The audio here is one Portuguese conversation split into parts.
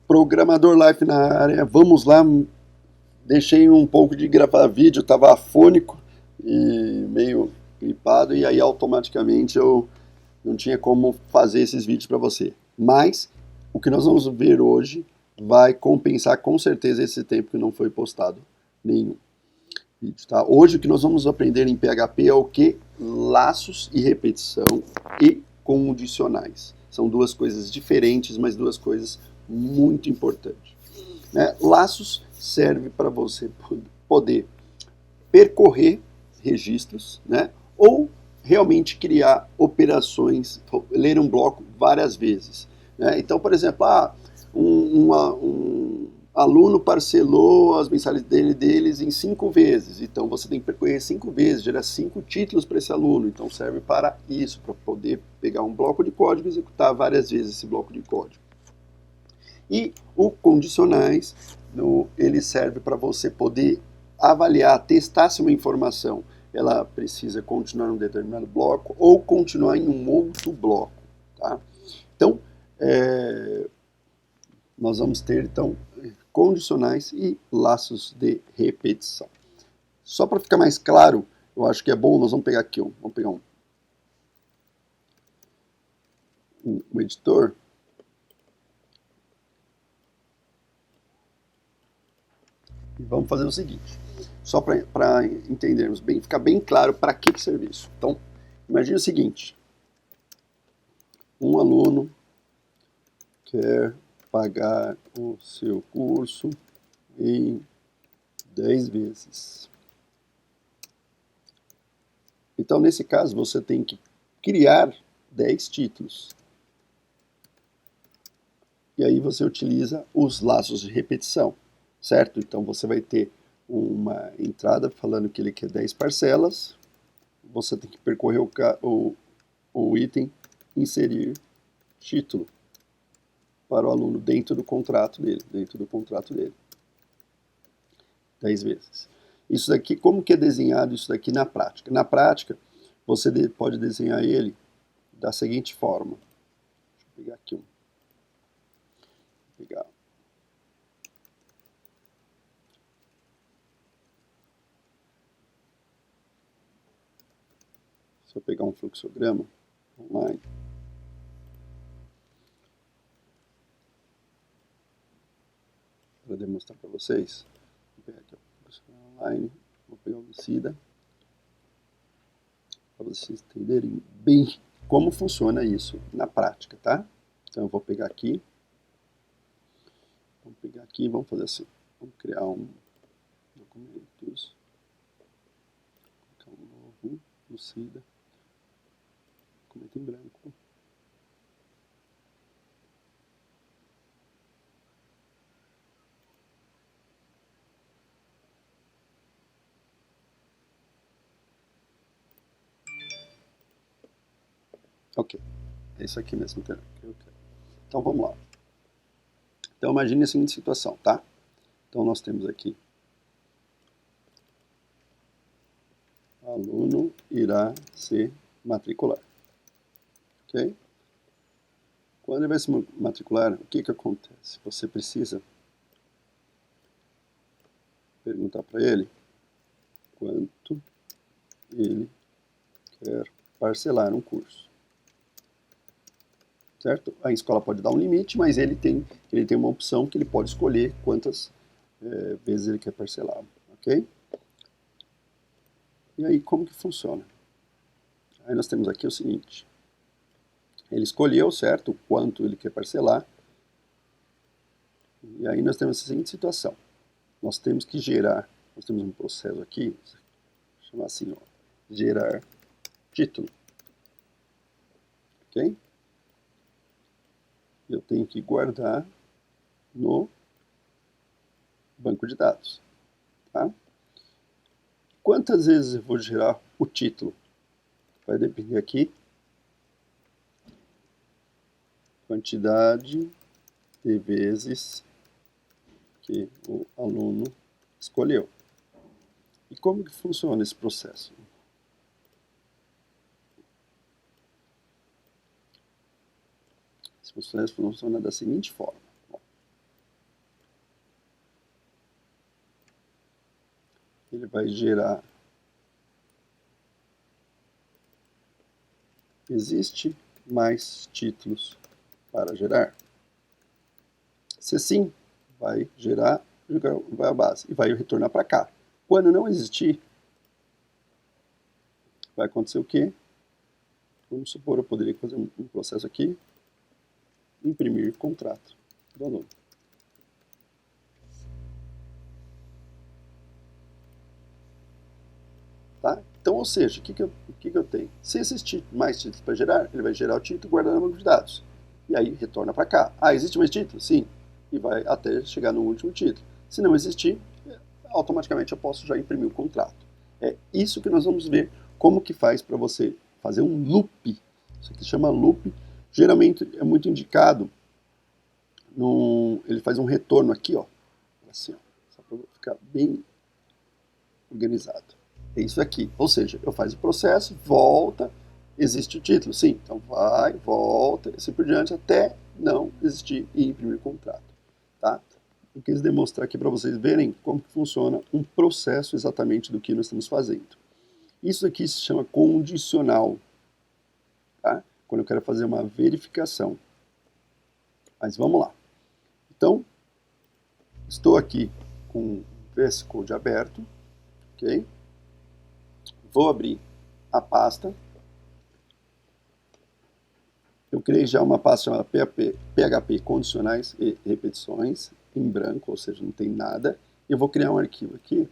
Programador Life na área, vamos lá. Deixei um pouco de gravar vídeo, estava afônico e meio gripado, e aí automaticamente eu não tinha como fazer esses vídeos para você. Mas o que nós vamos ver hoje vai compensar com certeza esse tempo que não foi postado nenhum vídeo, tá? Hoje o que nós vamos aprender em PHP é o que? Laços e repetição e condicionais. São duas coisas diferentes, mas duas coisas muito importantes. Né? Laços serve para você poder percorrer registros, né? Ou realmente criar operações, ler um bloco várias vezes. Né? Então, por exemplo, um aluno parcelou as mensalidades deles em 5 vezes, então você tem que percorrer 5 vezes, gerar 5 títulos para esse aluno, então serve para isso, para poder pegar um bloco de código e executar várias vezes esse bloco de código. E o condicionais, ele serve para você poder avaliar, testar se uma informação ela precisa continuar em um determinado bloco ou continuar em um outro bloco. Tá? Então, nós vamos ter então condicionais e laços de repetição. Só para ficar mais claro, eu acho que é bom, nós vamos pegar aqui, vamos pegar um editor. E vamos fazer o seguinte, só para entendermos bem, ficar bem claro para que serve isso. Então, imagine o seguinte, um aluno quer pagar o seu curso em 10 vezes. Então, nesse caso, você tem que criar 10 títulos. E aí você utiliza os laços de repetição, certo? Então, você vai ter uma entrada falando que ele quer 10 parcelas, você tem que percorrer o item, inserir título para o aluno dentro do contrato dele, 10 vezes. Isso daqui, como que é desenhado isso daqui na prática? Na prática, você pode desenhar ele da seguinte forma. Deixa eu pegar aqui pegar. Se eu pegar um fluxograma online, para demonstrar para vocês, vou pegar aqui o fluxograma online, vou pegar o Lucida, para vocês entenderem bem como funciona isso na prática, tá? Então eu vou pegar aqui, vamos fazer assim, vamos criar um documentos, colocar um novo, Lucida, documento em branco. Ok, é isso aqui mesmo que eu quero. Então vamos lá. Então imagine a seguinte situação, tá? Então nós temos aqui, aluno irá se matricular, ok? Quando ele vai se matricular, o que acontece? Você precisa perguntar para ele quanto ele quer parcelar um curso, certo? A escola pode dar um limite, mas ele tem uma opção que ele pode escolher quantas vezes ele quer parcelar, ok? E aí, como que funciona? Aí nós temos aqui o seguinte, ele escolheu, certo, o quanto ele quer parcelar, e aí nós temos a seguinte situação, nós temos que gerar, nós temos um processo aqui, chamar assim, ó, gerar título, ok? Eu tenho que guardar no banco de dados, tá? Quantas vezes eu vou gerar o título? Vai depender aqui, quantidade de vezes que o aluno escolheu. E como que funciona esse processo? Esse processo funciona da seguinte forma. ele vai gerar. Existe mais títulos para gerar? Se sim, vai gerar, vai a base e vai retornar para cá. Quando não existir, vai acontecer o quê? Vamos supor, eu poderia fazer um processo aqui, imprimir contrato do aluno. Tá? Então, ou seja, o que eu tenho? Se existir mais títulos para gerar, ele vai gerar o título e guardar no banco de dados. E aí retorna para cá. Ah, existe mais título? Sim. E vai até chegar no último título. Se não existir, automaticamente eu posso já imprimir o contrato. É isso que nós vamos ver como que faz para você fazer um loop. Isso aqui chama loop. Geralmente é muito indicado. Ele faz um retorno aqui, ó. Assim, ó, só para ficar bem organizado. É isso aqui. Ou seja, eu faço o processo, volta, existe o título. Sim, então vai, volta, e assim por diante, até não existir e imprimir o contrato. Tá? Eu quis demonstrar aqui para vocês verem como que funciona um processo exatamente do que nós estamos fazendo. Isso aqui se chama condicional. Tá? Quando eu quero fazer uma verificação. Mas vamos lá. Então, estou aqui com o VS Code aberto. Ok? Vou abrir a pasta. Eu criei já uma pasta chamada PHP condicionais e repetições, em branco, ou seja, não tem nada. Eu vou criar um arquivo aqui,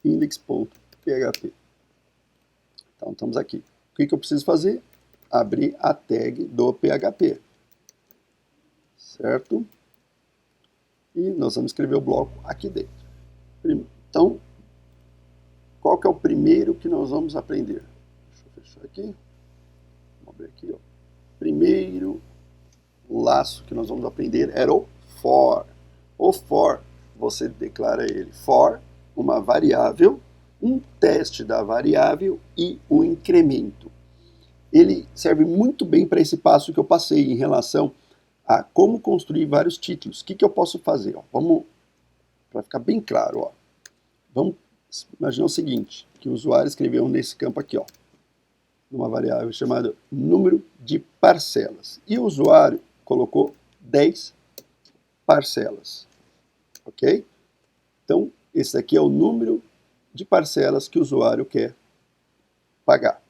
index.php. Então, estamos aqui. O que eu preciso fazer? Abrir a tag do PHP. Certo? E nós vamos escrever o bloco aqui dentro. Então, qual que é o primeiro que nós vamos aprender? Deixa eu fechar aqui. Vamos abrir aqui, ó. Primeiro laço que nós vamos aprender era o for. O for, você declara ele for, uma variável, um teste da variável e o incremento. Ele serve muito bem para esse passo que eu passei em relação a como construir vários títulos. O que eu posso fazer? Ó, vamos, para ficar bem claro, ó, vamos imaginar o seguinte, que o usuário escreveu nesse campo aqui, ó, uma variável chamada número de parcelas. E o usuário colocou 10 parcelas. Ok? Então, esse aqui é o número de parcelas que o usuário quer pagar.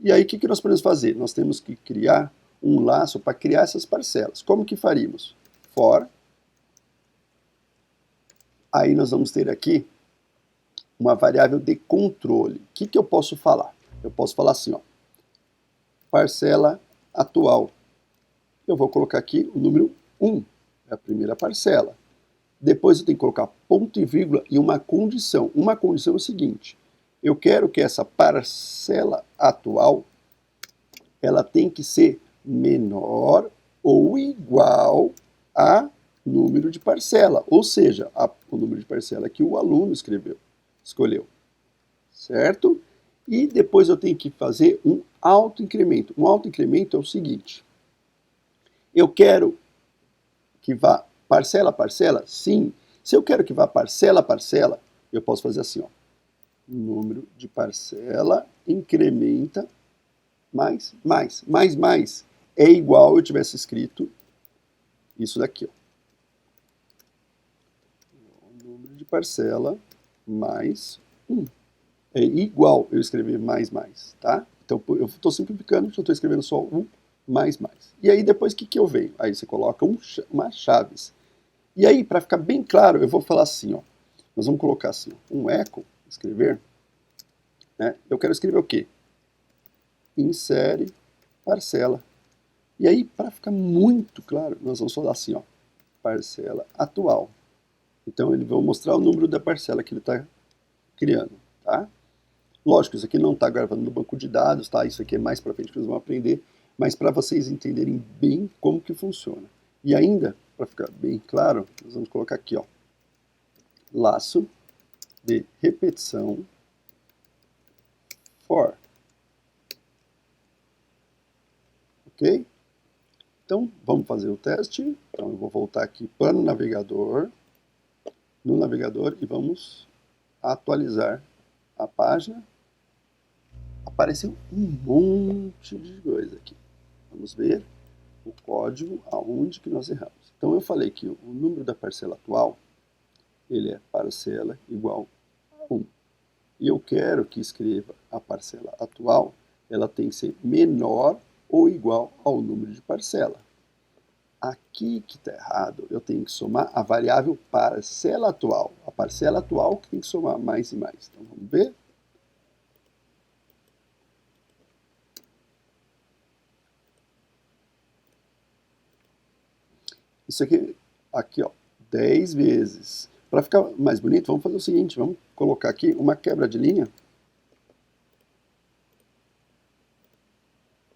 E aí, o que nós podemos fazer? Nós temos que criar um laço para criar essas parcelas. Como que faríamos? For. Aí nós vamos ter aqui uma variável de controle. O que eu posso falar? Eu posso falar assim, ó, parcela atual. Eu vou colocar aqui o número 1, é a primeira parcela. Depois eu tenho que colocar ponto e vírgula e uma condição. Uma condição é o seguinte, eu quero que essa parcela atual, ela tem que ser menor ou igual a número de parcela, ou seja, o número de parcela que o aluno escolheu, certo? E depois eu tenho que fazer um autoincremento. Um autoincremento é o seguinte, eu quero que vá parcela a parcela? Sim. Se eu quero que vá parcela a parcela, eu posso fazer assim, ó. Número de parcela incrementa mais. É igual eu tivesse escrito isso daqui, ó. Número de parcela mais 1. É igual eu escrever mais, tá? Então eu estou simplificando, eu estou escrevendo só um mais. E aí depois o que eu venho? Aí você coloca uma chaves. E aí, para ficar bem claro, eu vou falar assim, ó. Nós vamos colocar assim, um echo, escrever. Né? Eu quero escrever o quê? Insere parcela. E aí, para ficar muito claro, nós vamos falar assim, ó, parcela atual. Então, ele vai mostrar o número da parcela que ele está criando, tá? Lógico, isso aqui não está gravando no banco de dados, tá? Isso aqui é mais para frente que vocês vão aprender, mas para vocês entenderem bem como que funciona. E ainda, para ficar bem claro, nós vamos colocar aqui, ó, laço de repetição for. Ok? Então, vamos fazer o teste. Então, eu vou voltar aqui para o navegador, no navegador, e vamos atualizar a página, apareceu um monte de coisa aqui. Vamos ver o código aonde que nós erramos. Então eu falei que o número da parcela atual, ele é parcela igual a 1. E eu quero que escreva a parcela atual, ela tem que ser menor ou igual ao número de parcela. Aqui que está errado, eu tenho que somar a variável parcela atual. A parcela atual que tem que somar mais e mais. Então vamos ver? Isso aqui ó, 10 vezes. Para ficar mais bonito, vamos fazer o seguinte, vamos colocar aqui uma quebra de linha.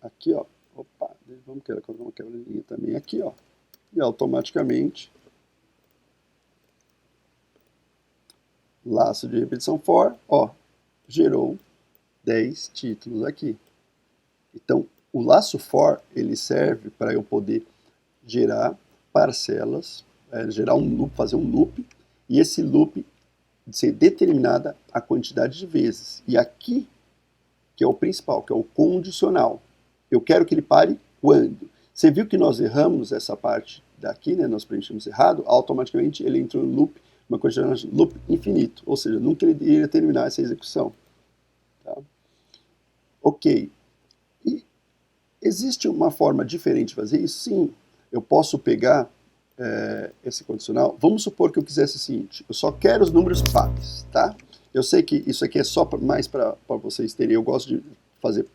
Aqui ó, opa, vamos colocar uma quebra de linha também aqui ó. E automaticamente, laço de repetição for, ó, gerou 10 títulos aqui. Então, o laço for, ele serve para eu poder gerar parcelas, gerar um loop, fazer um loop, e esse loop ser determinada a quantidade de vezes. E aqui, que é o principal, que é o condicional. Eu quero que ele pare quando? Você viu que nós erramos essa parte daqui, né? Nós preenchemos errado, automaticamente ele entrou no loop, uma coisa chamada loop infinito, ou seja, nunca ele iria terminar essa execução. Tá? Ok. E existe uma forma diferente de fazer isso? Sim. Eu posso pegar esse condicional. Vamos supor que eu quisesse o seguinte, eu só quero os números pares, tá? Eu sei que isso aqui é só mais para vocês terem, eu gosto de fazer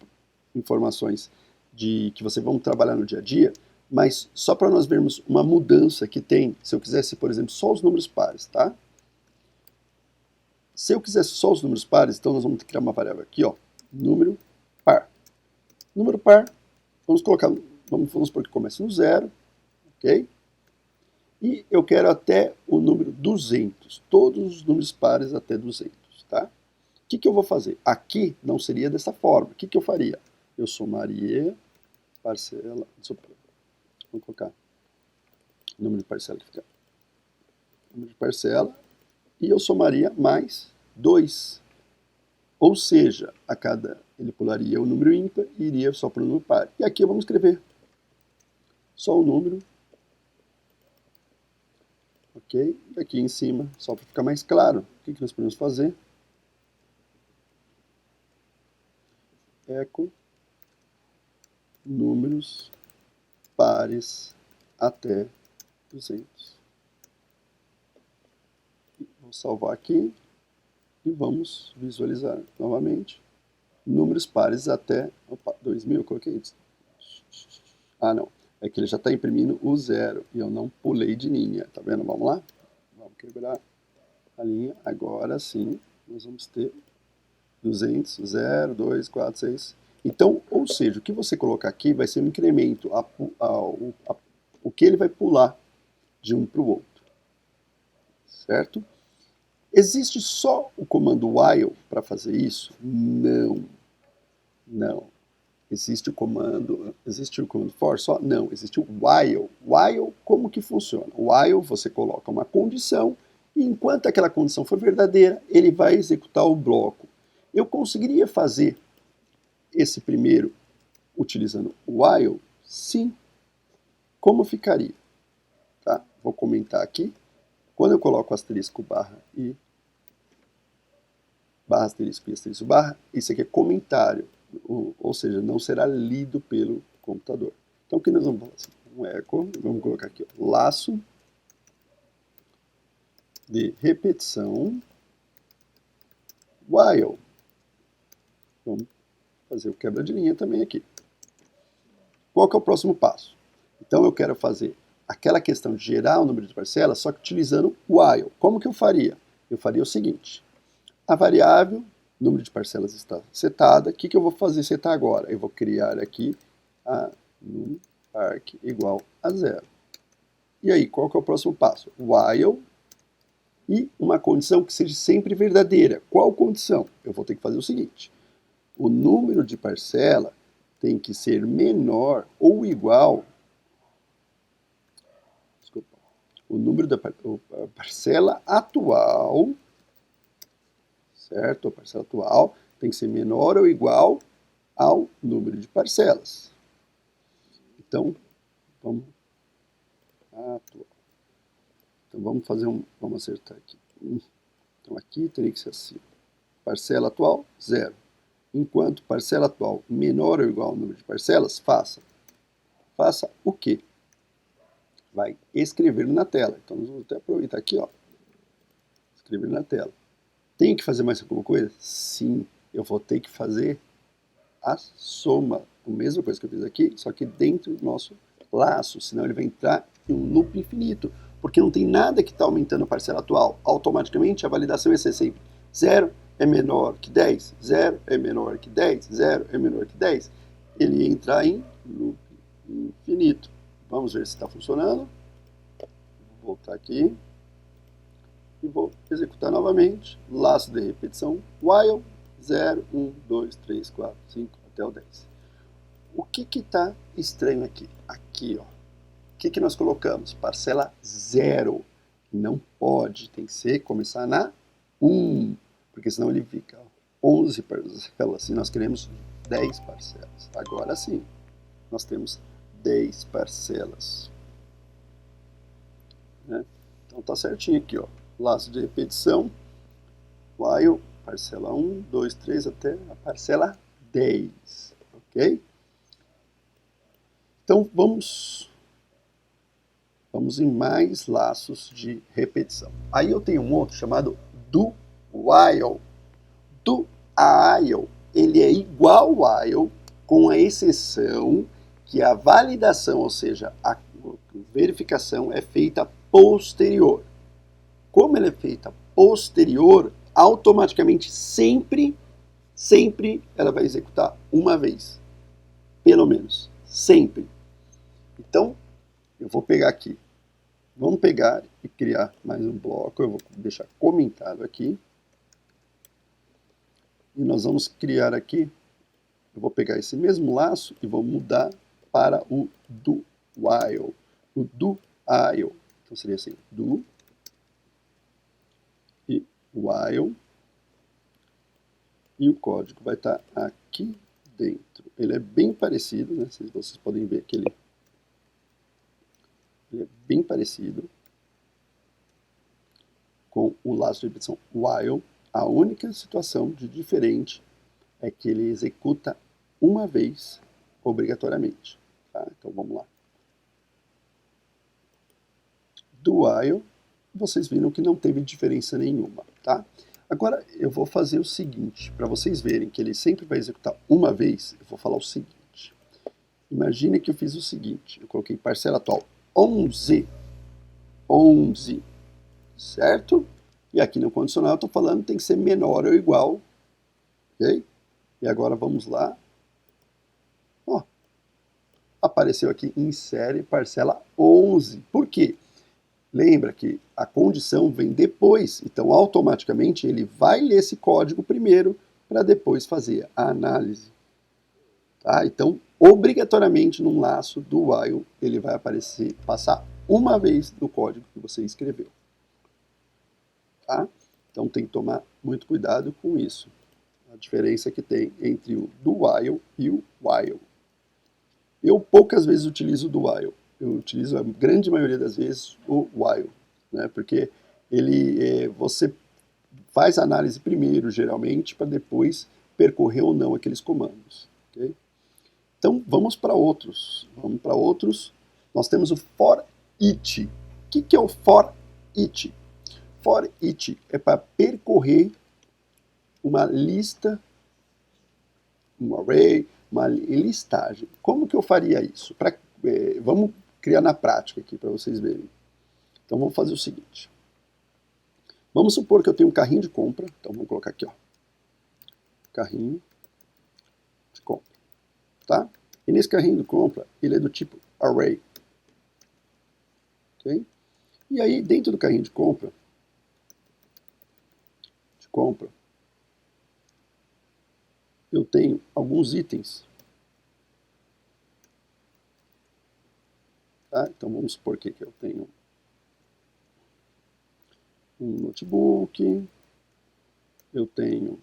informações que vocês vão trabalhar no dia a dia, mas só para nós vermos uma mudança que tem, se eu quisesse, por exemplo, só os números pares, tá? Se eu quisesse só os números pares, então nós vamos criar uma variável aqui, ó, número par. Número par, vamos colocar, vamos supor que comece no 0, ok? E eu quero até o número 200, todos os números pares até 200, tá? O que eu vou fazer? Aqui não seria dessa forma. O que eu faria? Eu somaria parcela, vamos colocar o número de parcela que fica. Número de parcela, e eu somaria mais 2. Ou seja, ele pularia o número ímpar e iria só para o número par. E aqui vamos escrever só o número. Ok? E aqui em cima, só para ficar mais claro, o que nós podemos fazer? Eco números pares até 200. Vou salvar aqui e vamos visualizar novamente. Números pares até... Opa, 2000, eu coloquei isso. Ah, não. É que ele já está imprimindo o 0 e eu não pulei de linha. Tá vendo? Vamos lá? Vamos quebrar a linha. Agora sim, nós vamos ter 200, 0, 2, 4, 6. Então, ou seja, o que você colocar aqui vai ser um incremento, o que ele vai pular de um para o outro. Certo? Existe só o comando while para fazer isso? Não. Não. Existe o comando for só? Não, existe o while. While, como que funciona? While, você coloca uma condição e enquanto aquela condição for verdadeira, ele vai executar o bloco. Eu conseguiria fazer esse primeiro utilizando o while? Sim. Como ficaria? Tá? Vou comentar aqui. Quando eu coloco asterisco barra e barra asterisco e asterisco barra, isso aqui é comentário, ou seja, não será lido pelo computador. Então o que nós vamos fazer? Um eco, vamos colocar aqui, ó, laço de repetição while. Vamos fazer o quebra de linha também aqui. Qual que é o próximo passo? Então eu quero fazer aquela questão de gerar o número de parcelas, só que utilizando while. Como que eu faria? Eu faria o seguinte, a variável número de parcelas está setada. O que eu vou fazer setar agora? Eu vou criar aqui a numPark igual a 0. E aí, qual que é o próximo passo? While e uma condição que seja sempre verdadeira. Qual condição? Eu vou ter que fazer o seguinte. O número de parcela tem que ser menor ou igual. Desculpa. O número da parcela atual certo? A parcela atual tem que ser menor ou igual ao número de parcelas. Então, vamos atual. Então, vamos acertar aqui. Então, aqui teria que ser assim. Parcela atual, 0. Enquanto parcela atual menor ou igual ao número de parcelas, faça o quê? Vai escrever na tela. Então, nós vamos até aproveitar aqui, ó. Escrever na tela. Tem que fazer mais alguma coisa? Sim, eu vou ter que fazer a soma. A mesma coisa que eu fiz aqui, só que dentro do nosso laço, senão ele vai entrar em um loop infinito, porque não tem nada que está aumentando a parcela atual. Automaticamente a validação vai ser sempre 0 é menor que 10, 0 é menor que 10, 0 é menor que 10. Ele entra em loop infinito. Vamos ver se está funcionando. Vou voltar aqui e vou executar novamente. Laço de repetição, while 0, 1, 2, 3, 4, 5 até o 10. O que está estranho aqui? Aqui, ó. O que nós colocamos? Parcela 0. Não pode, tem que começar na 1, porque senão ele fica 11 parcelas. Se nós queremos 10 parcelas. Agora sim, nós temos 10 parcelas. Né? Então tá certinho aqui, ó. Laço de repetição, while, parcela 1, 2, 3 até a parcela 10. Ok? Então vamos em mais laços de repetição. Aí eu tenho um outro chamado do while. Do while, ele é igual ao while, com a exceção que a validação, ou seja, a verificação é feita posterior. Como ela é feita posterior, automaticamente sempre ela vai executar uma vez. Pelo menos. Sempre. Então, eu vou pegar aqui. Vamos pegar e criar mais um bloco. Eu vou deixar comentado aqui. E nós vamos criar aqui. Eu vou pegar esse mesmo laço e vou mudar para o do while. O do while. Então seria assim: do e while. E o código vai estar aqui dentro. Ele é bem parecido, né? Vocês podem ver que ele é bem parecido com o laço de repetição while. A única situação de diferente é que ele executa uma vez obrigatoriamente. Tá? Então vamos lá. Do while, vocês viram que não teve diferença nenhuma. Tá? Agora eu vou fazer o seguinte, para vocês verem que ele sempre vai executar uma vez, eu vou falar o seguinte. Imagine que eu fiz o seguinte, eu coloquei parcela atual 11, certo? E aqui no condicional eu estou falando tem que ser menor ou igual, ok? E agora vamos lá. Ó, apareceu aqui insere parcela 11. Por quê? Lembra que a condição vem depois, então automaticamente ele vai ler esse código primeiro para depois fazer a análise. Tá? Então, obrigatoriamente num laço do while, ele vai passar uma vez no código que você escreveu. Tá? Então tem que tomar muito cuidado com isso. A diferença que tem entre o do while e o while. Eu poucas vezes utilizo o do while. Eu utilizo a grande maioria das vezes o while, né? Porque você faz a análise primeiro, geralmente, para depois percorrer ou não aqueles comandos. Okay? Então vamos para outros. Nós temos o for each. O que é o for each? For each é para percorrer uma lista, um array, uma listagem. Como que eu faria isso? Vamos criar na prática aqui para vocês verem. Então vamos fazer o seguinte. Vamos supor que eu tenho um carrinho de compra. Então vamos colocar aqui, ó. Carrinho de compra. Tá? E nesse carrinho de compra, ele é do tipo array. Ok? E aí, dentro do carrinho de compra, eu tenho alguns itens. Tá? Então vamos supor que eu tenho um notebook, eu tenho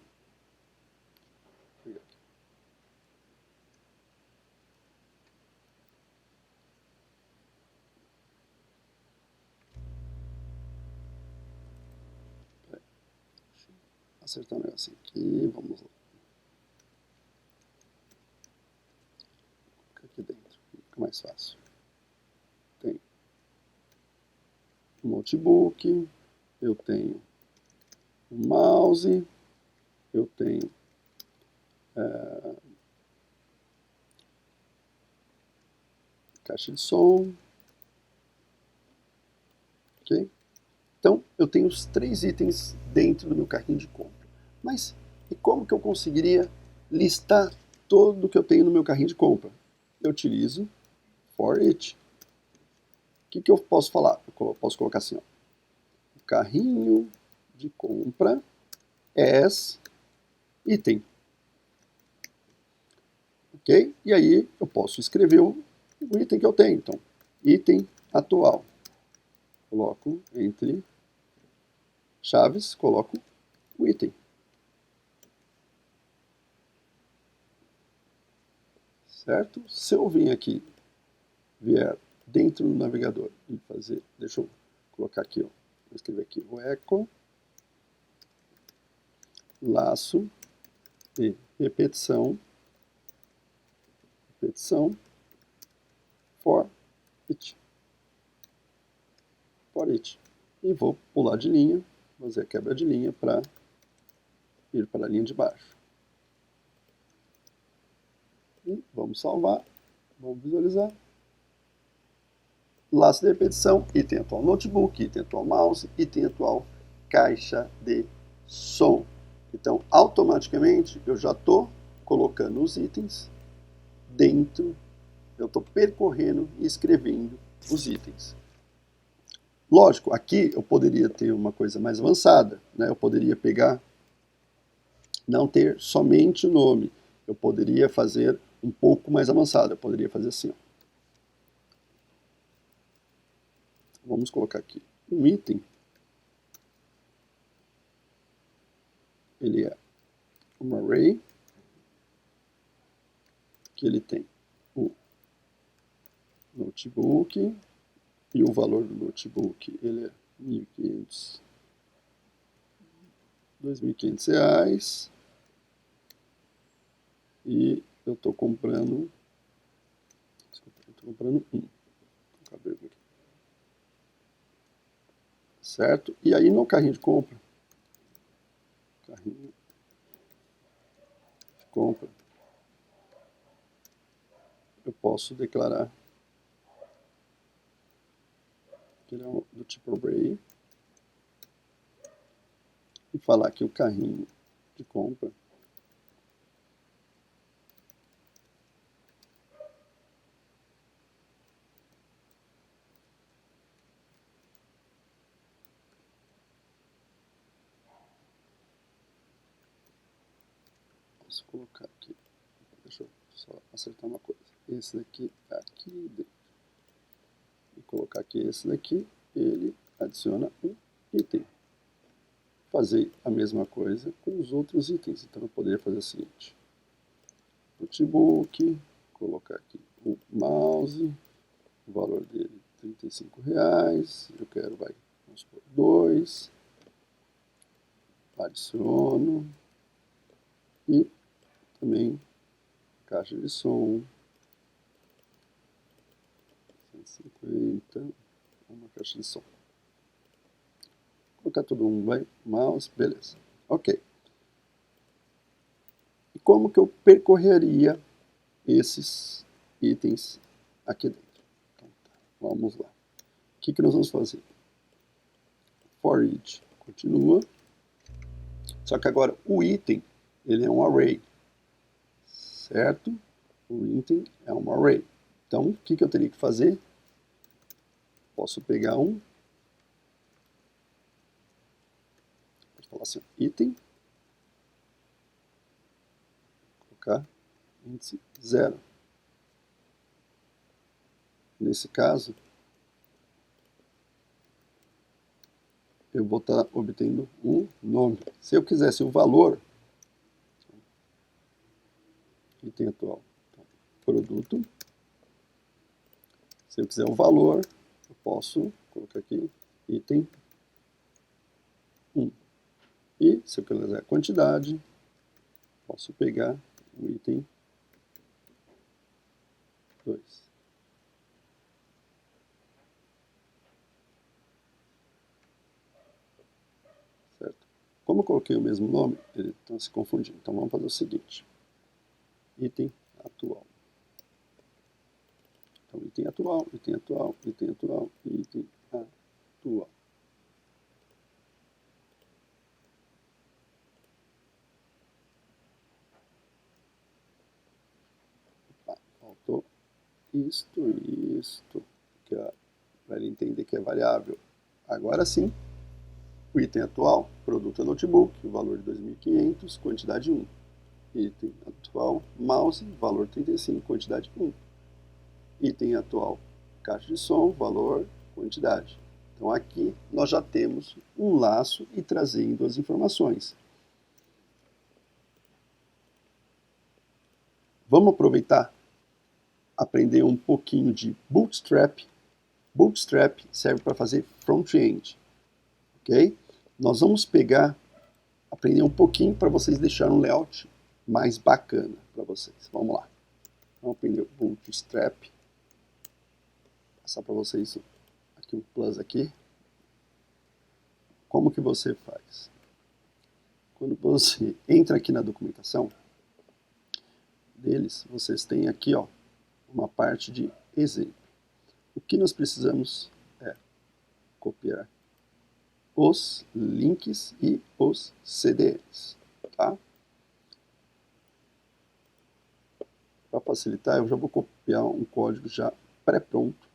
acertar um negocinho aqui, vamos lá. Aqui dentro, fica mais fácil. Tem um notebook, eu tenho um mouse, eu tenho caixa de som, ok? Então, eu tenho os 3 itens dentro do meu carrinho de compra. Mas, e como que eu conseguiria listar tudo que eu tenho no meu carrinho de compra? Eu utilizo for each. O que eu posso falar? Eu posso colocar assim, ó, o carrinho de compra as item. Ok? E aí eu posso escrever o item que eu tenho. Então, item atual. Coloco entre chaves, coloco o item. Certo? Se eu vim aqui, vier dentro do navegador e fazer, deixa eu colocar aqui, ó, vou escrever aqui o eco, laço e repetição, for each. E vou pular de linha, fazer a quebra de linha para ir para a linha de baixo. E vamos salvar, vamos visualizar. Laço de repetição, item atual notebook, item atual mouse, item atual caixa de som. Então, automaticamente, eu já estou colocando os itens dentro, eu estou percorrendo e escrevendo os itens. Lógico, aqui eu poderia ter uma coisa mais avançada, né? Eu poderia pegar, não ter somente o nome, eu poderia fazer um pouco mais avançado, eu poderia fazer assim, ó. Vamos colocar aqui um item, ele é um array, que ele tem o notebook, e o valor do notebook ele é R$2.500, e eu estou comprando, um, certo? E aí no carrinho de compra, eu posso declarar que ele é do tipo array e falar que o carrinho de compra posso colocar aqui, deixa eu só acertar uma coisa, esse daqui aqui dentro, e colocar aqui esse daqui, ele adiciona um item. Fazer a mesma coisa com os outros itens, então eu poderia fazer o seguinte, notebook, colocar aqui o mouse, o valor dele R$35, eu quero, vamos supor, 2, adiciono, e também caixa de som, 150, uma caixa de som. Vou colocar todo mundo, mouse, beleza. Ok. E como que eu percorreria esses itens aqui dentro? Então, vamos lá. O que nós vamos fazer? For each continua, só que agora o item ele é um array, certo? O item é um array. Então, o que eu teria que fazer? Posso pegar vou falar assim, item, colocar índice 0. Nesse caso, eu vou estar obtendo um nome. Se eu quisesse o valor, item atual, então, produto. Se eu quiser o valor, eu posso colocar aqui item 1. E se eu quiser a quantidade, posso pegar o item 2. Certo? Como eu coloquei o mesmo nome, ele está se confundindo. Então vamos fazer o seguinte. Item atual. Então item atual, item atual, item atual, item atual. Faltou isto e isto, que é para ele entender que é variável. Agora sim, o item atual, produto é notebook, valor de 2.500, quantidade 1. Item atual, mouse, valor 35, quantidade 1. Item atual, caixa de som, valor, quantidade. Então aqui nós já temos um laço e trazendo as informações. Vamos aproveitar, aprender um pouquinho de Bootstrap. Bootstrap serve para fazer front-end, ok? Nós vamos pegar, aprender um pouquinho para vocês deixarem um layout mais bacana para vocês. Vamos lá. Vamos aprender o Bootstrap. Vou passar para vocês aqui um plus aqui. Como que você faz? Quando você entra aqui na documentação deles, vocês têm aqui, ó, uma parte de exemplo. O que nós precisamos é copiar os links e os CDNs, tá? Para facilitar, eu já vou copiar um código já pré-pronto.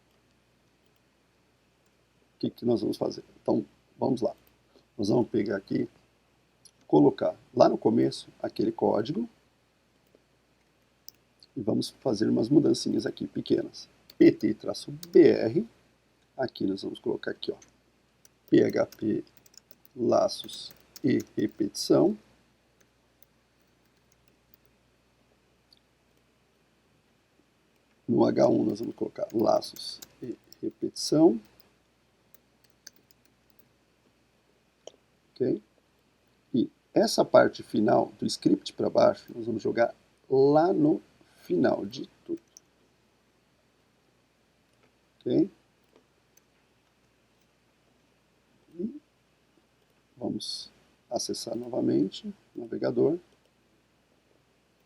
O que nós vamos fazer? Então, vamos lá. Nós vamos pegar aqui, colocar lá no começo aquele código e vamos fazer umas mudancinhas aqui pequenas. pt-br, aqui nós vamos colocar aqui, ó, php laços e repetição. No H1 nós vamos colocar laços e repetição. Ok? E essa parte final do script para baixo nós vamos jogar lá no final de tudo. Ok? E vamos acessar novamente o navegador.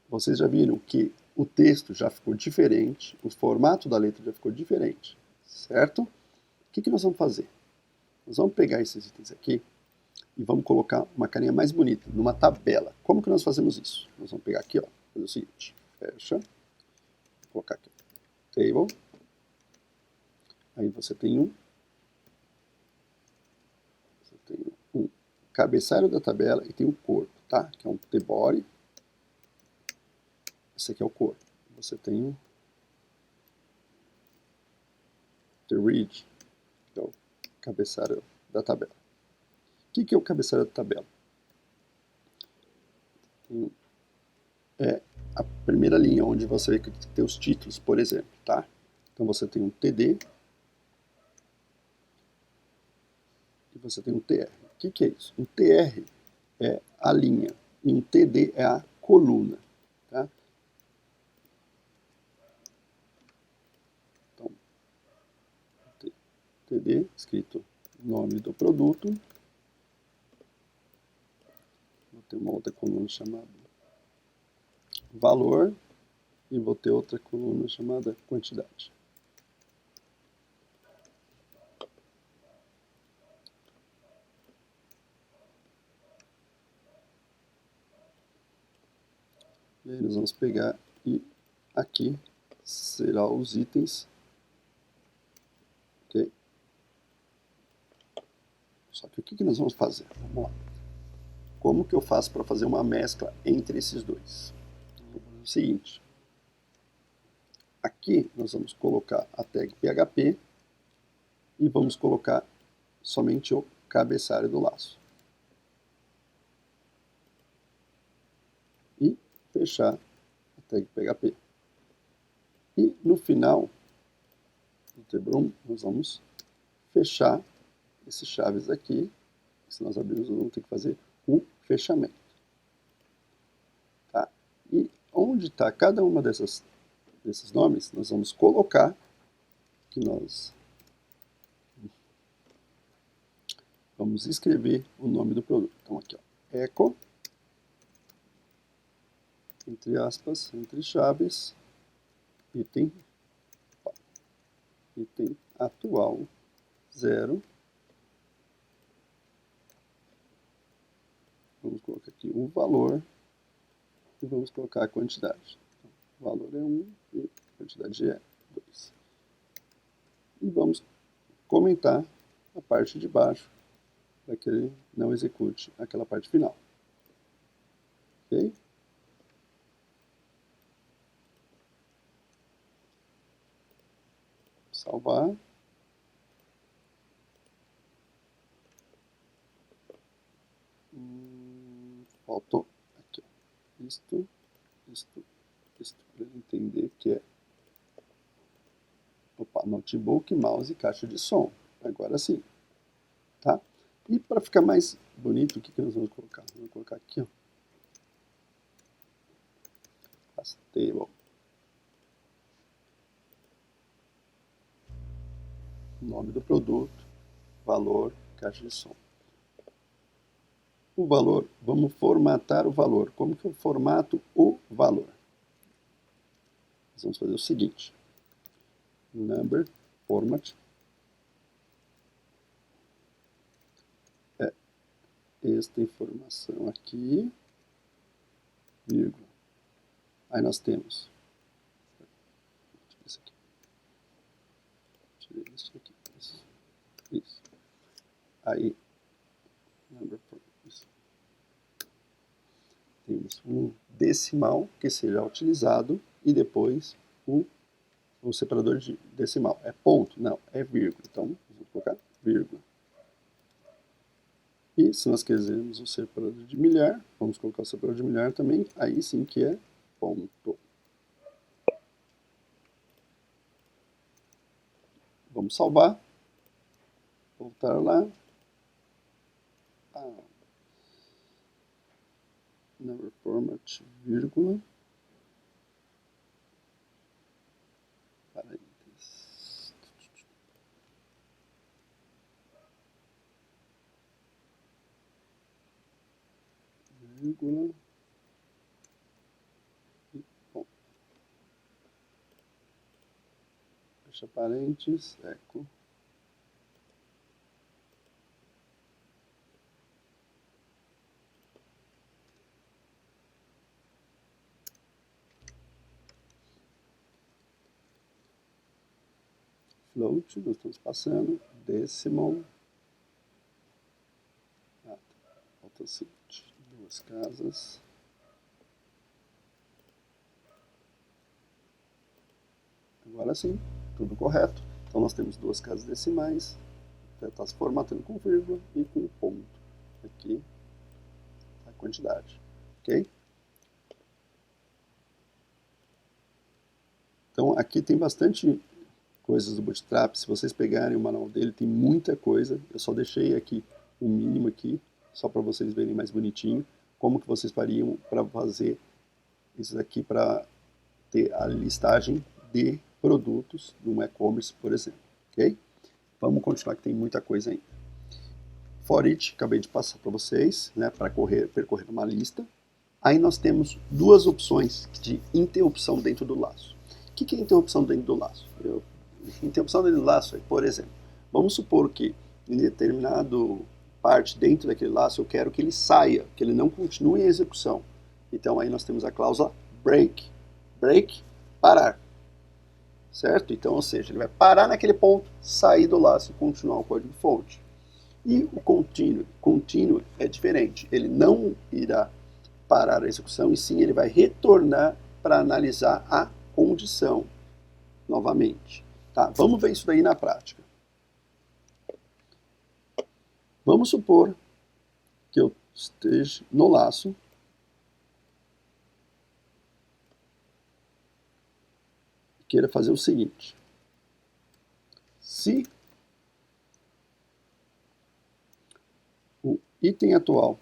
Vocês já viram que o texto já ficou diferente, o formato da letra já ficou diferente, certo? O que nós vamos fazer? Nós vamos pegar esses itens aqui e vamos colocar uma carinha mais bonita, numa tabela. Como que nós fazemos isso? Nós vamos pegar aqui, ó, fazer o seguinte, fecha, vou colocar aqui, table, aí você tem um cabeçalho da tabela e tem um corpo, tá? Que é um tbody, esse aqui é o corpo. Você tem um read, que é o cabeçalho da tabela. O que é o cabeçalho da tabela? É a primeira linha, onde você vai ter os títulos, por exemplo, tá? Então você tem um TD e você tem um TR. O que é isso? Um TR é a linha e um TD é a coluna, tá? Então, TD, escrito nome do produto. Vou ter uma outra coluna chamada valor e vou ter outra coluna chamada quantidade. E aí nós vamos pegar e aqui será os itens, ok? Só que o que nós vamos fazer? Vamos lá. Como que eu faço para fazer uma mescla entre esses dois? Vamos fazer o seguinte. Aqui nós vamos colocar a tag PHP e vamos colocar somente o cabeçalho do laço. E fechar a tag PHP. E no final do Tebrum, nós vamos fechar esses chaves aqui. Se nós abrirmos, vamos ter que fazer o fechamento. Tá? E onde está cada uma desses nomes, nós vamos colocar que nós vamos escrever o nome do produto. Então aqui, ó, eco, entre aspas, entre chaves, item atual 0. Vamos colocar aqui o valor e vamos colocar a quantidade. Então, o valor é 1 e a quantidade é 2. E vamos comentar a parte de baixo para que ele não execute aquela parte final. Ok? Salvar. Faltou aqui, ó. Isto, para ele entender que é notebook, mouse e caixa de som. Agora sim, tá? E para ficar mais bonito, o que nós vamos colocar? Vamos colocar aqui, ó. Class table. Nome do produto, valor, caixa de som. O valor, vamos formatar o valor. Como que eu formato o valor? Nós vamos fazer o seguinte. Number, format, esta informação aqui, vírgula. Aí nós temos, tirei isso aqui, isso. Aí, number, format, isso. Temos um decimal que seja utilizado e depois o separador de decimal. É ponto? Não, é vírgula. Então, vamos colocar vírgula. E se nós quisermos o separador de milhar, vamos colocar o separador de milhar também, aí sim que é ponto. Vamos salvar. Voltar lá. Number format, vírgula. Parênteses. Vírgula. E ponto. Fecha parênteses, eco. Float, nós estamos passando, decimal, falta o seguinte, 2 casas, agora sim, tudo correto, então nós temos 2 casas decimais, está se formatando com vírgula e com ponto, aqui a quantidade, ok? Então aqui tem bastante coisas do Bootstrap, se vocês pegarem o manual dele, tem muita coisa, eu só deixei aqui o mínimo aqui, só para vocês verem mais bonitinho, como que vocês fariam para fazer isso aqui para ter a listagem de produtos de um e-commerce, por exemplo, ok? Vamos continuar que tem muita coisa ainda. For each, acabei de passar para vocês, né, para percorrer uma lista. Aí nós temos 2 opções de interrupção dentro do laço. O que é interrupção dentro do laço? Interrupção dentro do laço é, por exemplo, vamos supor que em determinado parte dentro daquele laço eu quero que ele saia, que ele não continue a execução. Então aí nós temos a cláusula break. Break, parar. Certo? Então, ou seja, ele vai parar naquele ponto, sair do laço e continuar o código fonte. E o contínuo é diferente. Ele não irá parar a execução e sim ele vai retornar para analisar a condição novamente. Tá, vamos ver isso daí na prática. Vamos supor que eu esteja no laço e queira fazer o seguinte. Se o item atual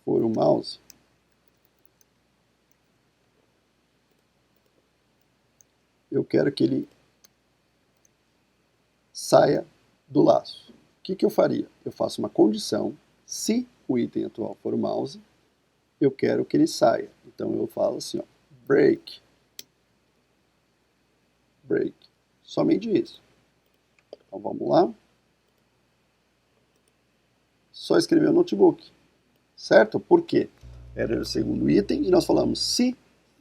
for o mouse, eu quero que ele saia do laço. O que eu faria? Eu faço uma condição, se o item atual for o mouse, eu quero que ele saia. Então eu falo assim, ó, break. Break. Somente isso. Então vamos lá. Só escrever o notebook. Certo? Por quê? Era o segundo item e nós falamos, se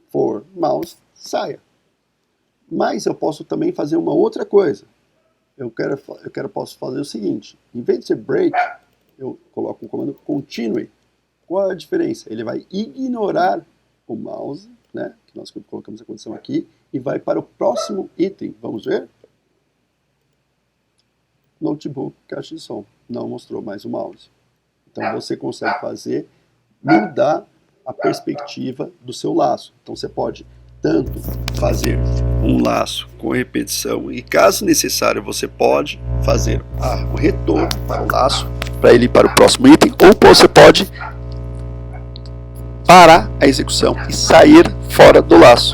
for mouse, saia. Mas eu posso também fazer uma outra coisa. Posso fazer o seguinte, em vez de ser break, eu coloco um comando continue. Qual é a diferença? Ele vai ignorar o mouse, né, que nós colocamos a condição aqui, e vai para o próximo item. Vamos ver? Notebook, caixa de som. Não mostrou mais o mouse. Então você consegue mudar a perspectiva do seu laço. Então você pode tanto fazer um laço com repetição e, caso necessário, você pode fazer o retorno para o laço, para ele ir para o próximo item, ou você pode parar a execução e sair fora do laço.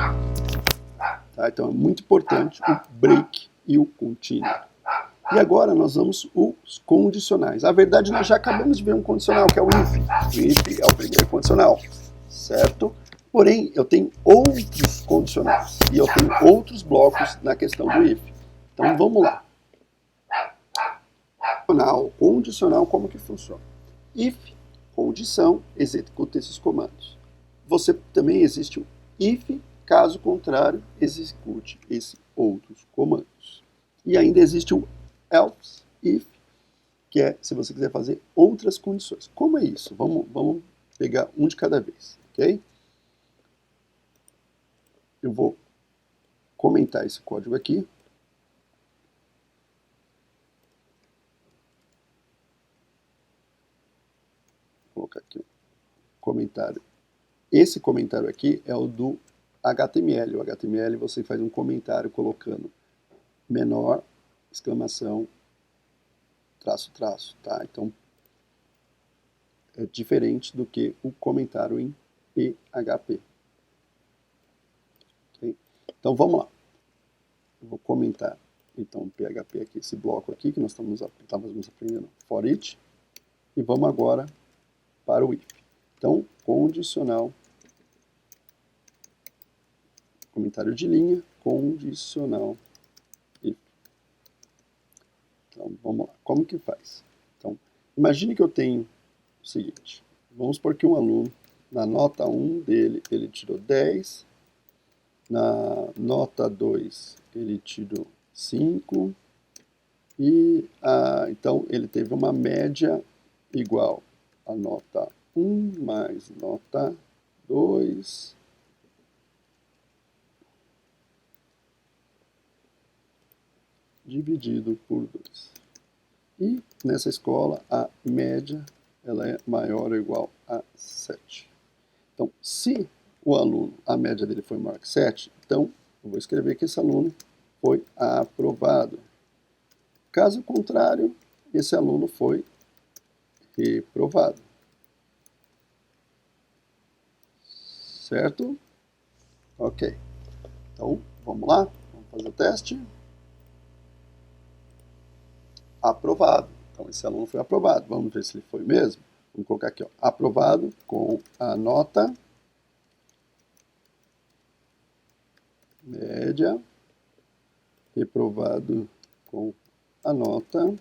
Tá? Então é muito importante o break e o continue. E agora nós vamos os condicionais. Na verdade, nós já acabamos de ver um condicional, que é o if. O if é o primeiro condicional, certo? Porém, eu tenho outros condicionais e eu tenho outros blocos na questão do if. Então vamos lá. Condicional, como que funciona? If, condição, executa esses comandos. Você também existe o if, caso contrário, execute esses outros comandos. E ainda existe o else, if, que é se você quiser fazer outras condições. Como é isso? Vamos pegar um de cada vez, ok? Eu vou comentar esse código aqui. Vou colocar aqui um comentário. Esse comentário aqui é o do HTML. O HTML você faz um comentário colocando menor, exclamação, traço, traço, tá? Então, é diferente do que o comentário em PHP. Okay? Então, vamos lá. Eu vou comentar, então, PHP aqui, esse bloco aqui, que nós estávamos aprendendo, for each, e vamos agora para o if. Então, condicional, comentário de linha, condicional, if. Então, vamos lá. Como que faz? Então, imagine que eu tenho o seguinte. Vamos supor que um aluno, na nota 1 dele, ele tirou 10. Na nota 2, ele tirou 5. E, então, ele teve uma média igual a nota 1 mais nota 2. Dividido por 2. E nessa escola a média ela é maior ou igual a 7. Então, se o aluno, a média dele foi maior que 7, então eu vou escrever que esse aluno foi aprovado. Caso contrário, esse aluno foi reprovado. Certo? Ok. Então, vamos lá? Vamos fazer o teste. Aprovado. Então, esse aluno foi aprovado. Vamos ver se ele foi mesmo. Vamos colocar aqui, ó, aprovado com a nota média, reprovado com a nota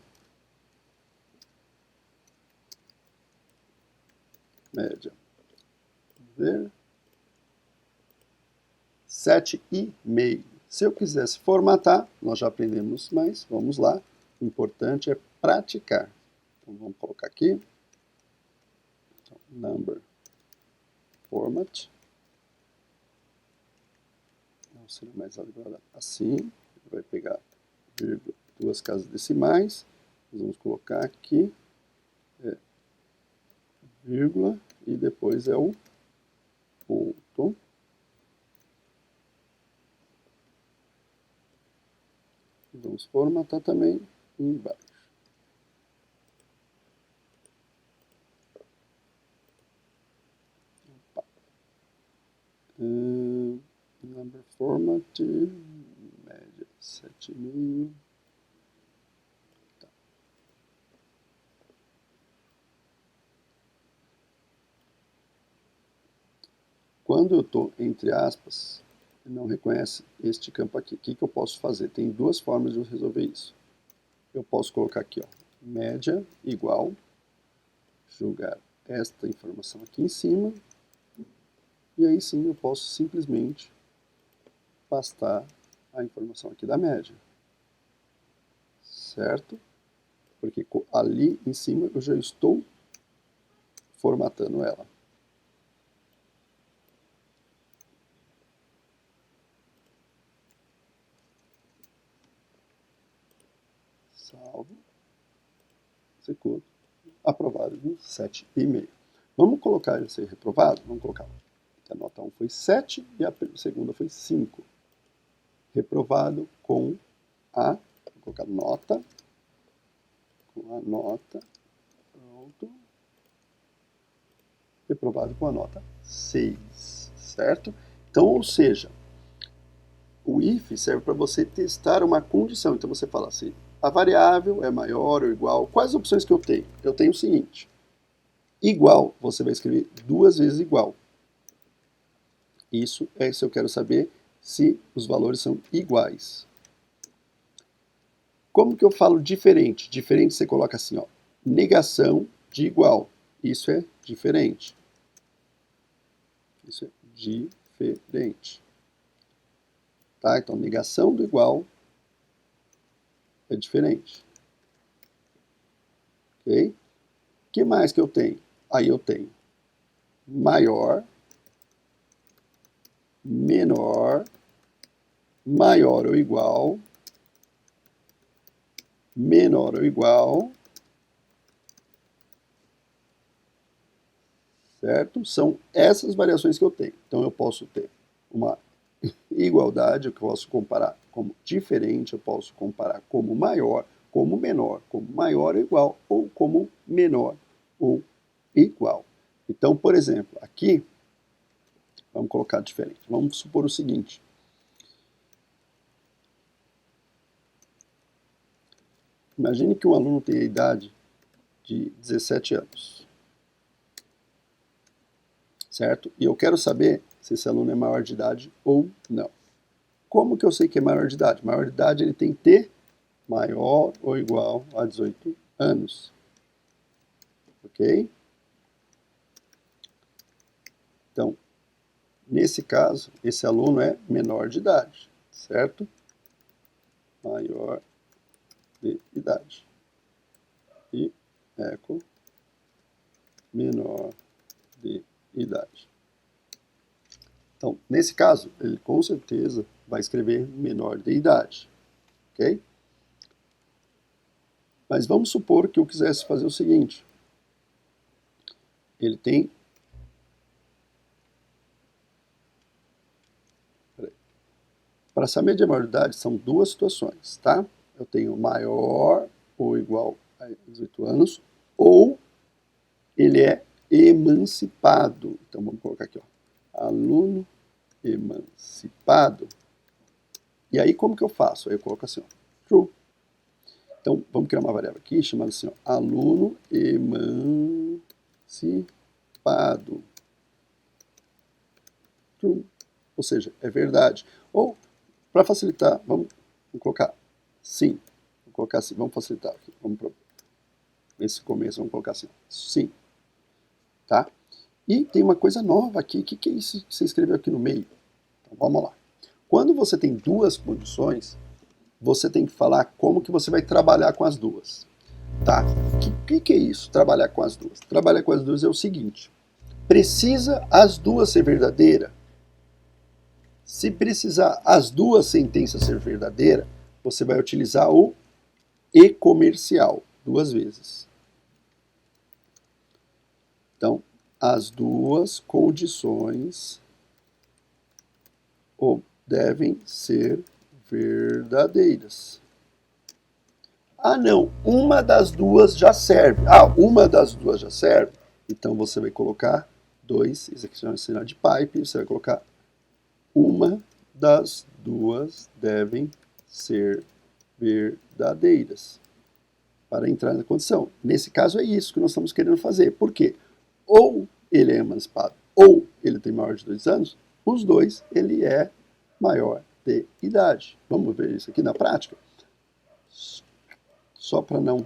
média. Vamos ver. 7,5. Se eu quisesse formatar, nós já aprendemos mais, vamos lá. O importante é praticar. Então, vamos colocar aqui. Então, number format. Não seria mais agora assim. Vai pegar duas casas decimais, nós vamos colocar aqui, vírgula, e depois é o ponto. Vamos formatar também embaixo. Number format, média 7,5. Tá. Quando eu estou entre aspas, não reconhece este campo aqui. O que eu posso fazer? Tem duas formas de eu resolver isso. Eu posso colocar aqui, ó, média igual, jogar esta informação aqui em cima, e aí sim eu posso simplesmente pastar a informação aqui da média. Certo? Porque ali em cima eu já estou formatando ela. Salvo. Executo. Aprovado de 7,5. Vamos colocar isso aí reprovado? Vamos colocar. A nota 1 foi 7 e a segunda foi 5. Reprovado com a... Vou colocar nota. Com a nota. Pronto. Reprovado com a nota 6. Certo? Então, ou seja, o if serve para você testar uma condição. Então você fala assim, a variável é maior ou igual. Quais opções que eu tenho? Eu tenho o seguinte. Igual, você vai escrever duas vezes igual. Isso é se eu quero saber se os valores são iguais. Como que eu falo diferente? Diferente você coloca assim, ó, negação de igual. Isso é diferente. Isso é diferente. Tá? Então, negação do igual é diferente. Ok? O que mais que eu tenho? Aí eu tenho maior, menor, maior ou igual, menor ou igual, certo? São essas variações que eu tenho. Então eu posso ter uma igualdade, eu posso comparar como diferente, eu posso comparar como maior, como menor, como maior ou igual, ou como menor ou igual. Então, por exemplo, aqui, vamos colocar diferente. Vamos supor o seguinte. Imagine que um aluno tem a idade de 17 anos. Certo? E eu quero saber se esse aluno é maior de idade ou não. Como que eu sei que é maior de idade? Maior de idade ele tem que ter maior ou igual a 18 anos. Ok? Então, nesse caso, esse aluno é menor de idade, certo? Maior de idade. E eco menor de idade. Então, nesse caso, ele com certeza vai escrever menor de idade. Ok? Mas vamos supor que eu quisesse fazer o seguinte. Ele tem... Para saber de maioridade, são duas situações, tá? Eu tenho maior ou igual a 18 anos, ou ele é emancipado. Então, vamos colocar aqui, ó. Aluno emancipado. E aí, como que eu faço? Aí eu coloco assim, ó, true. Então, vamos criar uma variável aqui, chamada assim, ó, aluno emancipado. True. Ou seja, é verdade. Ou, para facilitar, vamos colocar sim. Vamos colocar assim, vamos facilitar aqui. Nesse começo, vamos colocar assim, sim. Tá? E tem uma coisa nova aqui. O que é isso que você escreveu aqui no meio? Então, vamos lá. Quando você tem duas condições, você tem que falar como que você vai trabalhar com as duas. Tá? O que é isso, trabalhar com as duas? Trabalhar com as duas é o seguinte. Precisa as duas ser verdadeiras? Se precisar as duas sentenças ser verdadeiras, você vai utilizar o e comercial, 2 vezes. Então, as duas condições devem ser verdadeiras. Ah, não, uma das duas já serve. Ah, uma das duas já serve. Então você vai colocar 2, isso aqui é um sinal de pipe, você vai colocar uma das duas devem ser verdadeiras para entrar na condição. Nesse caso é isso que nós estamos querendo fazer. Por quê? Ou ele é emancipado, ou ele tem maior de 2 anos, os dois ele é maior de idade. Vamos ver isso aqui na prática? Só para não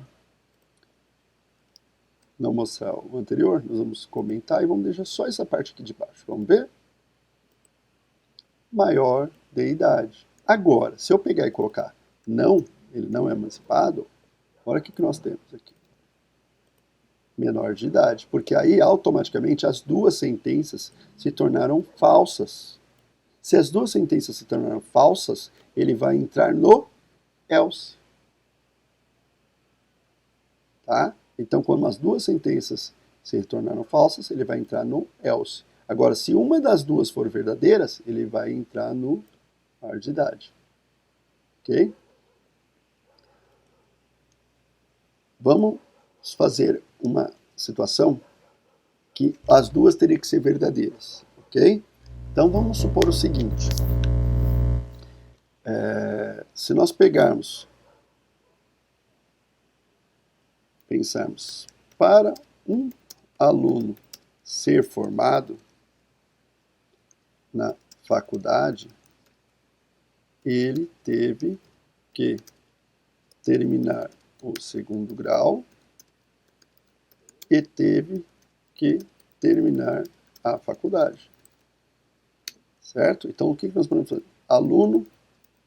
mostrar o anterior, nós vamos comentar e vamos deixar só essa parte aqui de baixo. Vamos ver? Maior de idade. Agora, se eu pegar e colocar não, ele não é emancipado, olha o que nós temos aqui. Menor de idade. Porque aí, automaticamente, as duas sentenças se tornaram falsas. Se as duas sentenças se tornaram falsas, ele vai entrar no else. Tá? Então, quando as duas sentenças se tornaram falsas, ele vai entrar no else. Agora, se uma das duas for verdadeiras, ele vai entrar no maior de idade. Ok? Vamos fazer uma situação que as duas teriam que ser verdadeiras. Ok? Então, vamos supor o seguinte. Se nós pensarmos, para um aluno ser formado na faculdade, ele teve que terminar o segundo grau e teve que terminar a faculdade. Certo? Então, o que nós podemos fazer? Aluno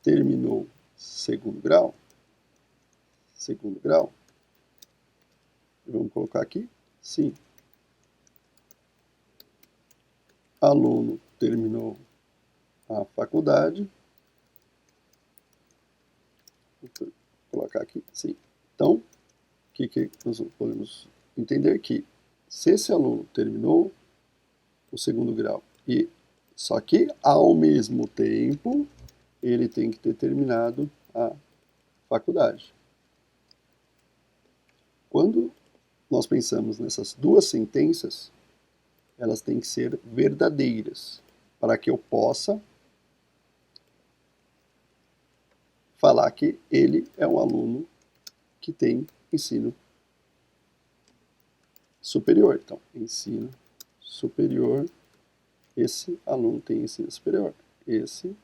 terminou segundo grau. Segundo grau. Vamos colocar aqui? Sim. Aluno terminou a faculdade. Vou colocar aqui? Sim. Então, o que nós podemos entender? Que se esse aluno terminou o segundo grau e só que, ao mesmo tempo, ele tem que ter terminado a faculdade. Quando nós pensamos nessas duas sentenças, elas têm que ser verdadeiras, para que eu possa falar que ele é um aluno que tem ensino superior. Então, ensino superior, esse aluno tem ensino superior. Esse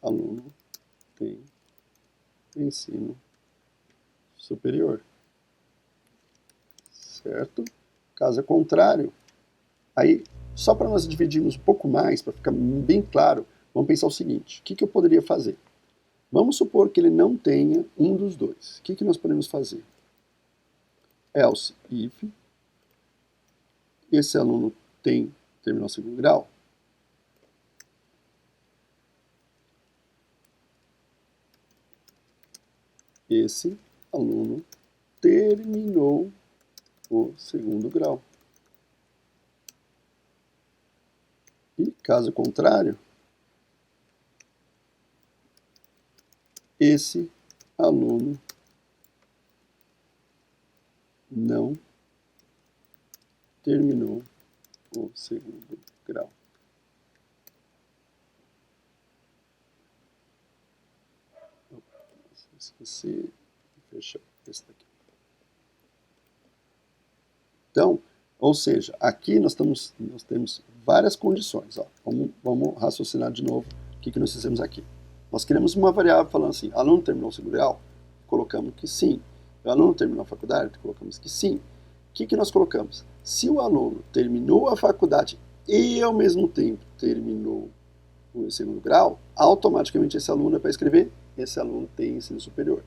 aluno tem ensino superior. Certo? Caso contrário, aí, só para nós dividirmos um pouco mais, para ficar bem claro, vamos pensar o seguinte, o que eu poderia fazer? Vamos supor que ele não tenha um dos dois. O que nós podemos fazer? Else if esse aluno terminou o segundo grau, esse aluno terminou o segundo grau. E caso contrário, esse aluno não terminou o segundo grau. Esqueci de fechar esse daqui. Então, ou seja, aqui nós temos várias condições. Ó. Vamos raciocinar de novo o que nós fizemos aqui. Nós criamos uma variável falando assim, aluno terminou o segundo grau? Colocamos que sim. O aluno terminou a faculdade? Colocamos que sim. O que nós colocamos? Se o aluno terminou a faculdade e, ao mesmo tempo, terminou o segundo grau, automaticamente esse aluno é para escrever, esse aluno tem ensino superior.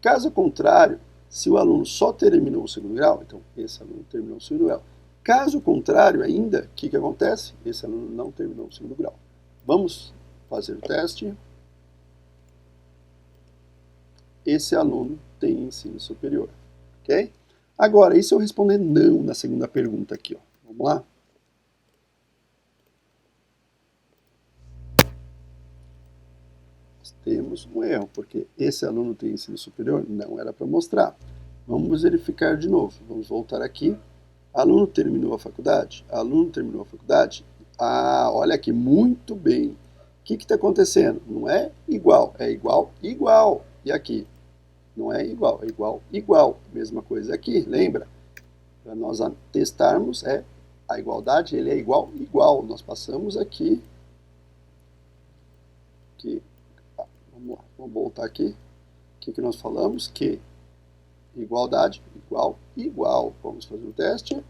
Caso contrário, se o aluno só terminou o segundo grau, então esse aluno terminou o segundo grau. Caso contrário ainda, o que acontece? Esse aluno não terminou o segundo grau. Vamos fazer o teste. esse aluno tem ensino superior. Ok? Agora, e se eu responder não na segunda pergunta aqui? Ó? Vamos lá? Nós temos um erro, porque esse aluno tem ensino superior? Não era para mostrar. Vamos verificar de novo. Vamos voltar aqui. Aluno terminou a faculdade? Aluno terminou a faculdade? Ah, olha aqui, muito bem. O que está acontecendo? Não é igual, é igual, igual. E aqui? Não é igual, é igual, igual. Mesma coisa aqui, lembra? Para nós testarmos, a igualdade, ele é igual, igual. Nós passamos aqui. Vamos lá, vamos voltar aqui. O que nós falamos? Que igualdade, igual, igual. Vamos fazer o teste.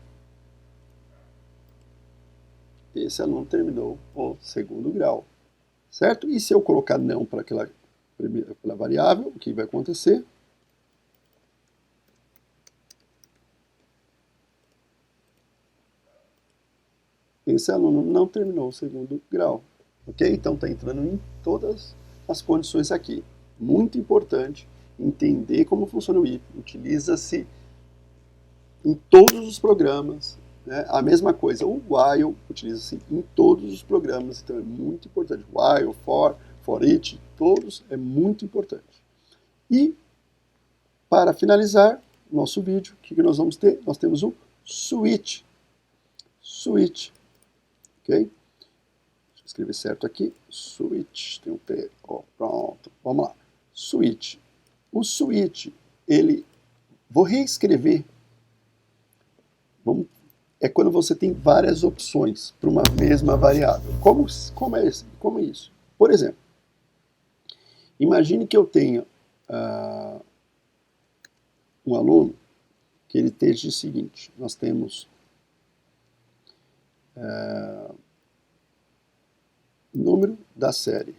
Esse aluno terminou o segundo grau. Certo? E se eu colocar não para aquela variável, o que vai acontecer? Esse aluno não terminou o segundo grau. Ok? Então está entrando em todas as condições aqui. Muito importante entender como funciona o if. Utiliza-se em todos os programas. Né? A mesma coisa, o while utiliza-se em todos os programas. Então é muito importante. While, for each, todos é muito importante. E para finalizar nosso vídeo, o que nós vamos ter? Nós temos o switch. Switch. Ok? Deixa eu escrever certo aqui. Switch. Tem um T. Oh, pronto. Vamos lá. Switch. O switch, vou reescrever. É quando você tem várias opções para uma mesma variável. Como é isso? Por exemplo, imagine que eu tenha um aluno que ele esteja o seguinte. Nós temos número da série.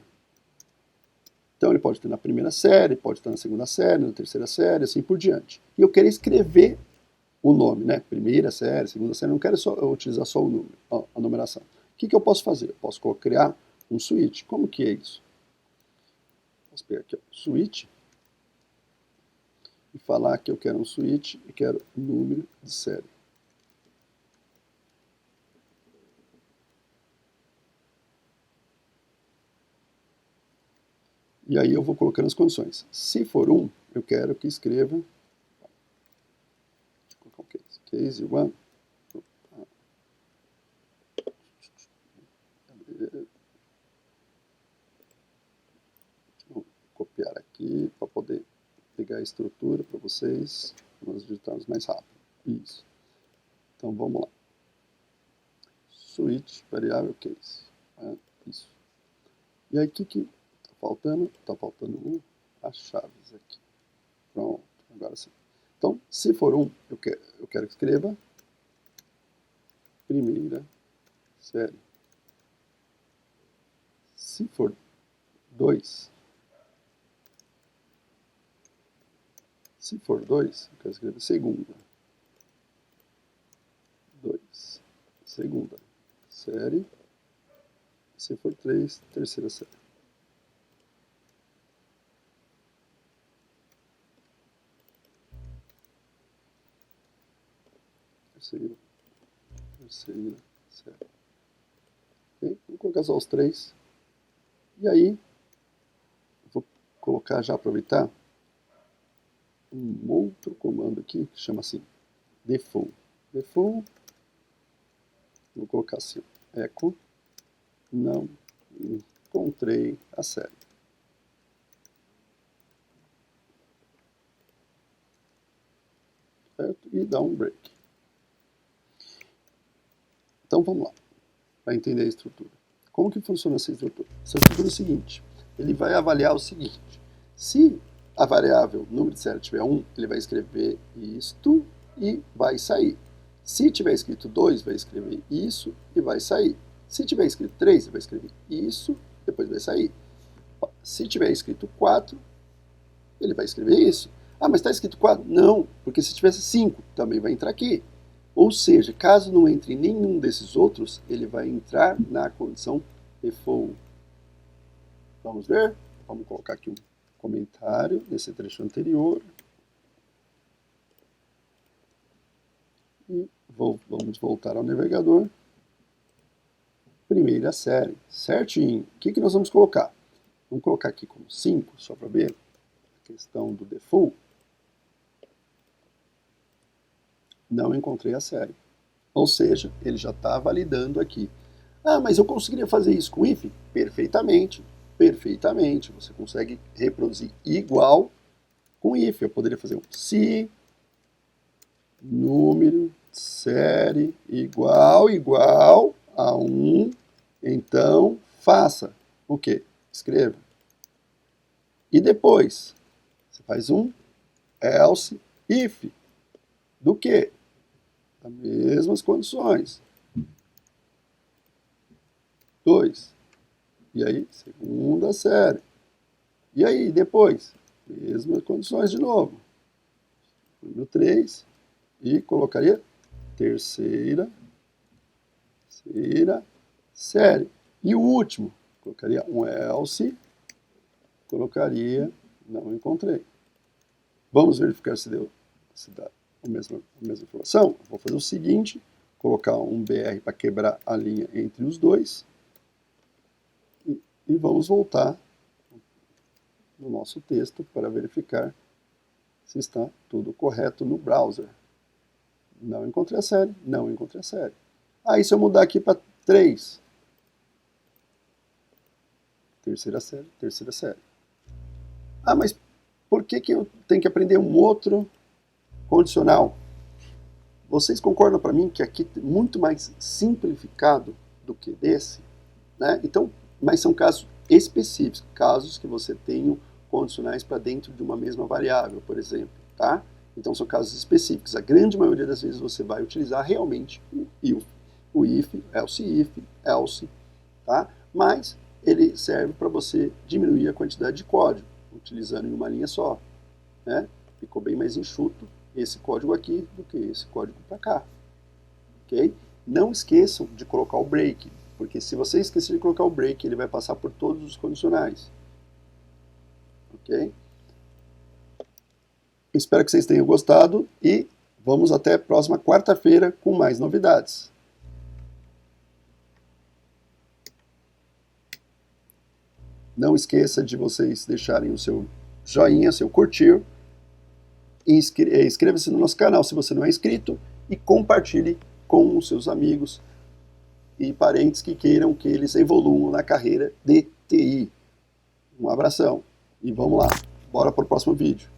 Então ele pode ter na primeira série, pode estar na segunda série, na terceira série, assim por diante. E eu quero escrever o nome, né? Primeira série, segunda série, não quero utilizar só o número, a numeração. O que eu posso fazer? Eu posso criar um switch. Como que é isso? Posso pegar aqui, ó, switch, e falar que eu quero um switch e quero número de série. E aí eu vou colocando as condições. Se for 1, eu quero que escreva, deixa eu colocar um case 1, vou copiar aqui para poder pegar a estrutura para vocês, nós digitarmos mais rápido. Isso. Então vamos lá. Switch, variável case. Isso. E aí o que está faltando? Está faltando as chaves aqui. Pronto, agora sim. Então, se for 1, eu quero que escreva primeira série. Se for 2, eu quero escrever segunda. 2, segunda série. Se for 3, terceira série. Terceira série. Okay? Vou colocar só os 3. E aí, vou colocar, já aproveitar, um outro comando aqui, que chama assim, default. Default, vou colocar assim, echo, não encontrei a série. Certo? E dá um break. Então vamos lá, para entender a estrutura. Como que funciona essa estrutura? Essa estrutura é o seguinte, ele vai avaliar o seguinte, se a variável número de série tiver 1, ele vai escrever isto e vai sair. Se tiver escrito 2, vai escrever isso e vai sair. Se tiver escrito 3, ele vai escrever isso, depois vai sair. Se tiver escrito 4, ele vai escrever isso. Ah, mas está escrito 4? Não, porque se tivesse 5, também vai entrar aqui. Ou seja, caso não entre nenhum desses outros, ele vai entrar na condição default. Vamos ver? Vamos colocar aqui um comentário nesse trecho anterior. E vamos voltar ao navegador. Primeira série, certinho. O que nós vamos colocar? Vamos colocar aqui como 5, só para ver a questão do default. Não encontrei a série. Ou seja, ele já está validando aqui. Ah, mas eu conseguiria fazer isso com if? Perfeitamente, perfeitamente. Você consegue reproduzir igual com if. Eu poderia fazer um se número, série, igual a 1, então faça o quê? Escreva. E depois, você faz um else if. Do quê? As mesmas condições. 2. E aí, segunda série. E aí, depois, mesmas condições de novo. Número 3. E colocaria terceira série. E o último, colocaria um else, colocaria, não encontrei. Vamos verificar se dá a mesma informação. Vou fazer o seguinte, colocar um BR para quebrar a linha entre os dois. E vamos voltar no nosso texto para verificar se está tudo correto no browser. Não encontrei a série, não encontrei a série. Aí se eu mudar aqui para 3, terceira série. Ah, mas por que eu tenho que aprender um outro condicional? Vocês concordam para mim que aqui é muito mais simplificado do que desse? Né? Então, mas são casos específicos, casos que você tenha condicionais para dentro de uma mesma variável, por exemplo, tá? Então são casos específicos. A grande maioria das vezes você vai utilizar realmente o if, else, tá? Mas ele serve para você diminuir a quantidade de código, utilizando em uma linha só, né? Ficou bem mais enxuto esse código aqui do que esse código para cá, ok? Não esqueçam de colocar o break, porque se você esquecer de colocar o break, ele vai passar por todos os condicionais, ok? Espero que vocês tenham gostado e vamos até a próxima quarta-feira com mais novidades. Não esqueça de vocês deixarem o seu joinha, seu curtir, inscreva-se no nosso canal se você não é inscrito e compartilhe com os seus amigos e parentes que queiram que eles evoluam na carreira de TI. Um abração e vamos lá, bora para o próximo vídeo.